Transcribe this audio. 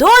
2